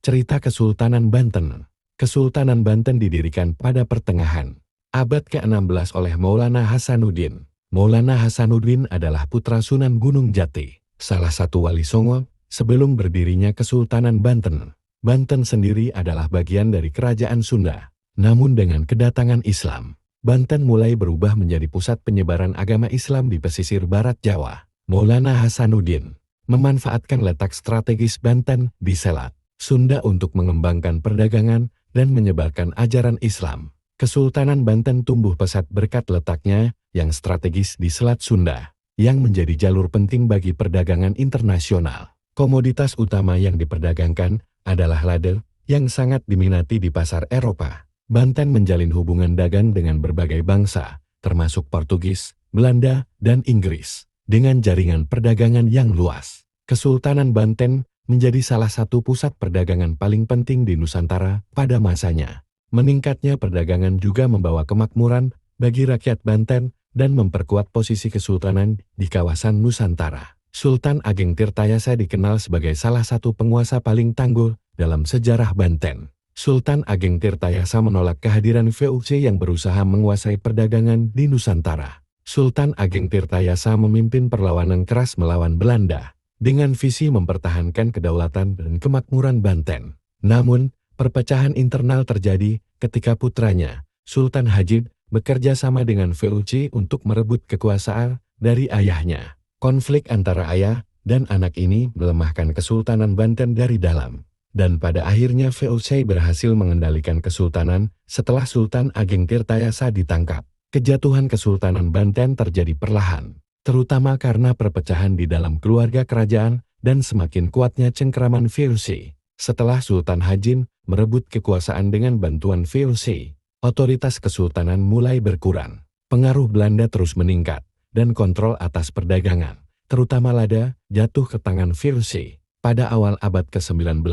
Cerita Kesultanan Banten. Kesultanan Banten didirikan pada pertengahan abad ke-16 oleh Maulana Hasanuddin. Maulana Hasanuddin adalah putra Sunan Gunung Jati, salah satu wali Songo sebelum berdirinya Kesultanan Banten. Banten sendiri adalah bagian dari kerajaan Sunda. Namun dengan kedatangan Islam, Banten mulai berubah menjadi pusat penyebaran agama Islam di pesisir barat Jawa. Maulana Hasanuddin memanfaatkan letak strategis Banten di Selat Sunda untuk mengembangkan perdagangan dan menyebarkan ajaran Islam. Kesultanan Banten tumbuh pesat berkat letaknya yang strategis di Selat Sunda, yang menjadi jalur penting bagi perdagangan internasional. Komoditas utama yang diperdagangkan adalah lada, yang sangat diminati di pasar Eropa. Banten menjalin hubungan dagang dengan berbagai bangsa, termasuk Portugis, Belanda, dan Inggris, dengan jaringan perdagangan yang luas. Kesultanan Banten menjadi salah satu pusat perdagangan paling penting di Nusantara pada masanya. Meningkatnya perdagangan juga membawa kemakmuran bagi rakyat Banten dan memperkuat posisi kesultanan di kawasan Nusantara. Sultan Ageng Tirtayasa dikenal sebagai salah satu penguasa paling tangguh dalam sejarah Banten. Sultan Ageng Tirtayasa menolak kehadiran VOC yang berusaha menguasai perdagangan di Nusantara. Sultan Ageng Tirtayasa memimpin perlawanan keras melawan Belanda, dengan visi mempertahankan kedaulatan dan kemakmuran Banten. Namun, perpecahan internal terjadi ketika putranya, Sultan Hajib, bekerja sama dengan VOC untuk merebut kekuasaan dari ayahnya. Konflik antara ayah dan anak ini melemahkan Kesultanan Banten dari dalam. Dan pada akhirnya VOC berhasil mengendalikan kesultanan setelah Sultan Ageng Tirtayasa ditangkap. Kejatuhan Kesultanan Banten terjadi perlahan, terutama karena perpecahan di dalam keluarga kerajaan dan semakin kuatnya cengkeraman VOC. Setelah Sultan Hajin merebut kekuasaan dengan bantuan VOC, otoritas kesultanan mulai berkurang. Pengaruh Belanda terus meningkat, dan kontrol atas perdagangan, terutama lada, jatuh ke tangan VOC. Pada awal abad ke-19,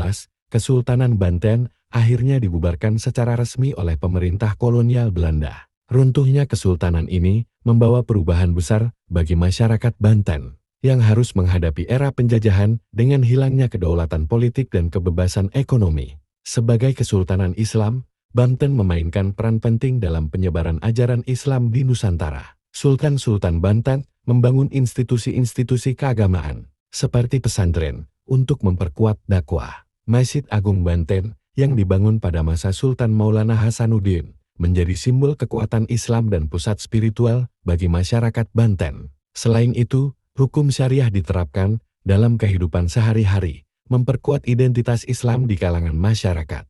Kesultanan Banten akhirnya dibubarkan secara resmi oleh pemerintah kolonial Belanda. Runtuhnya kesultanan ini membawa perubahan besar bagi masyarakat Banten, yang harus menghadapi era penjajahan dengan hilangnya kedaulatan politik dan kebebasan ekonomi. Sebagai kesultanan Islam, Banten memainkan peran penting dalam penyebaran ajaran Islam di Nusantara. Sultan-Sultan Banten membangun institusi-institusi keagamaan, seperti pesantren, untuk memperkuat dakwah. Masjid Agung Banten, yang dibangun pada masa Sultan Maulana Hasanuddin, menjadi simbol kekuatan Islam dan pusat spiritual bagi masyarakat Banten. Selain itu, hukum syariah diterapkan dalam kehidupan sehari-hari, memperkuat identitas Islam di kalangan masyarakat.